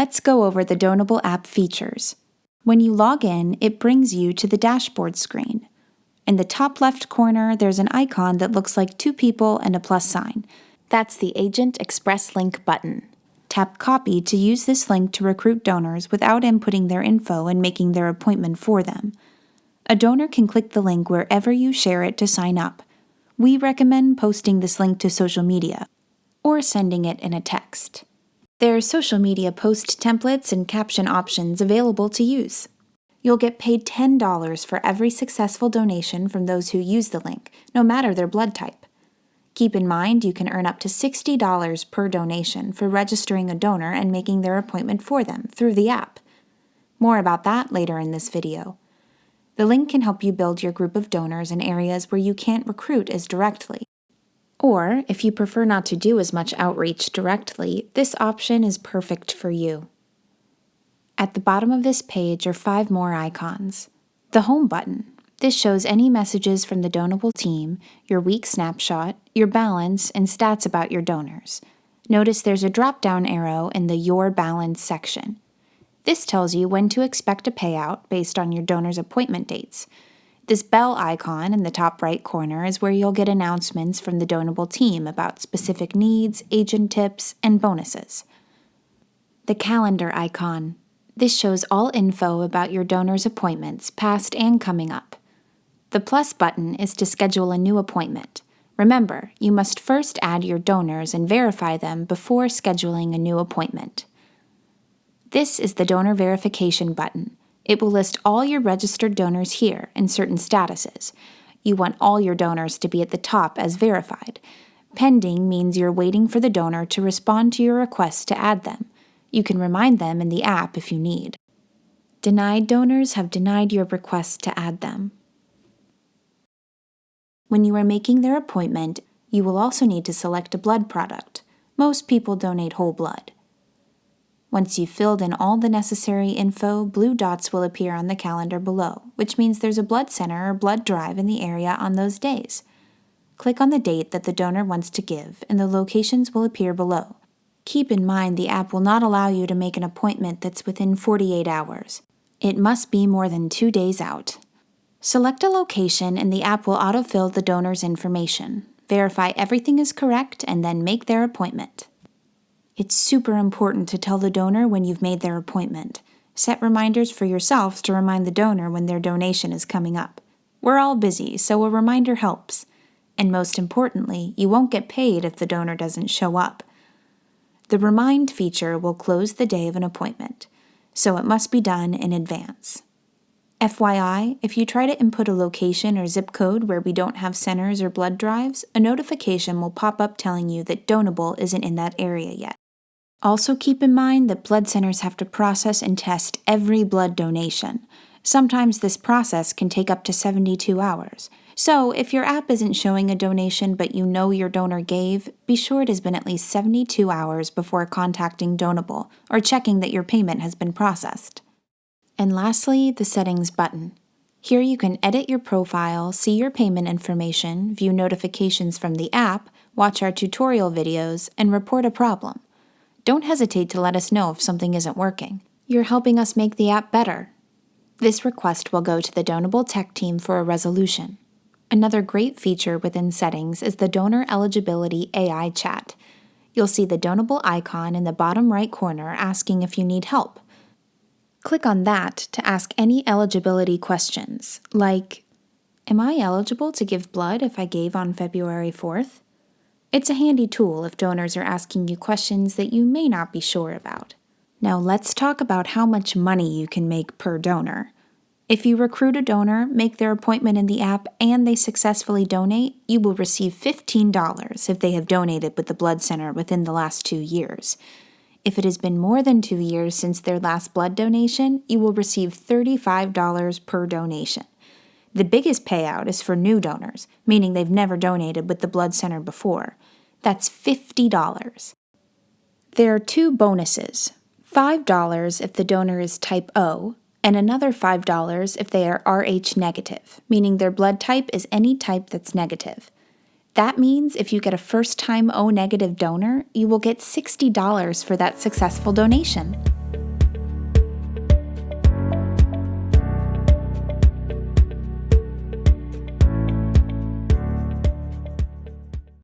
Let's go over the Donable app features. When you log in, it brings you to the dashboard screen. In the top left corner, there's an icon that looks like two people and a plus sign. That's the Agent Express Link button. Tap Copy to use this link to recruit donors without inputting their info and making their appointment for them. A donor can click the link wherever you share it to sign up. We recommend posting this link to social media or sending it in a text. There are social media post templates and caption options available to use. You'll get paid $10 for every successful donation from those who use the link, no matter their blood type. Keep in mind you can earn up to $60 per donation for registering a donor and making their appointment for them through the app. More about that later in this video. The link can help you build your group of donors in areas where you can't recruit as directly. Or, if you prefer not to do as much outreach directly, this option is perfect for you. At the bottom of this page are 5 more icons. The Home button. This shows any messages from the Donable team, your week snapshot, your balance, and stats about your donors. Notice there's a drop-down arrow in the Your Balance section. This tells you when to expect a payout based on your donor's appointment dates. This bell icon in the top right corner is where you'll get announcements from the Donable team about specific needs, agent tips, and bonuses. The calendar icon. This shows all info about your donor's appointments, past and coming up. The plus button is to schedule a new appointment. Remember, you must first add your donors and verify them before scheduling a new appointment. This is the donor verification button. It will list all your registered donors here in certain statuses. You want all your donors to be at the top as verified. Pending means you're waiting for the donor to respond to your request to add them. You can remind them in the app if you need. Denied donors have denied your request to add them. When you are making their appointment, you will also need to select a blood product. Most people donate whole blood. Once you've filled in all the necessary info, blue dots will appear on the calendar below, which means there's a blood center or blood drive in the area on those days. Click on the date that the donor wants to give, and the locations will appear below. Keep in mind the app will not allow you to make an appointment that's within 48 hours. It must be more than 2 days out. Select a location and the app will autofill the donor's information. Verify everything is correct and then make their appointment. It's super important to tell the donor when you've made their appointment. Set reminders for yourself to remind the donor when their donation is coming up. We're all busy, so a reminder helps. And most importantly, you won't get paid if the donor doesn't show up. The Remind feature will close the day of an appointment, so it must be done in advance. FYI, if you try to input a location or zip code where we don't have centers or blood drives, a notification will pop up telling you that Donable isn't in that area yet. Also keep in mind that blood centers have to process and test every blood donation. Sometimes this process can take up to 72 hours. So if your app isn't showing a donation but you know your donor gave, be sure it has been at least 72 hours before contacting Donable or checking that your payment has been processed. And lastly, the Settings button. Here you can edit your profile, see your payment information, view notifications from the app, watch our tutorial videos, and report a problem. Don't hesitate to let us know if something isn't working. You're helping us make the app better. This request will go to the Donable tech team for a resolution. Another great feature within Settings is the Donor Eligibility AI chat. You'll see the Donable icon in the bottom right corner asking if you need help. Click on that to ask any eligibility questions, like, am I eligible to give blood if I gave on February 4th? It's a handy tool if donors are asking you questions that you may not be sure about. Now let's talk about how much money you can make per donor. If you recruit a donor, make their appointment in the app, and they successfully donate, you will receive $15 if they have donated with the blood center within the last 2 years. If it has been more than 2 years since their last blood donation, you will receive $35 per donation. The biggest payout is for new donors, meaning they've never donated with the blood center before. That's $50. There are 2 bonuses, $5 if the donor is type O, and another $5 if they are Rh negative, meaning their blood type is any type that's negative. That means if you get a first-time O negative donor, you will get $60 for that successful donation.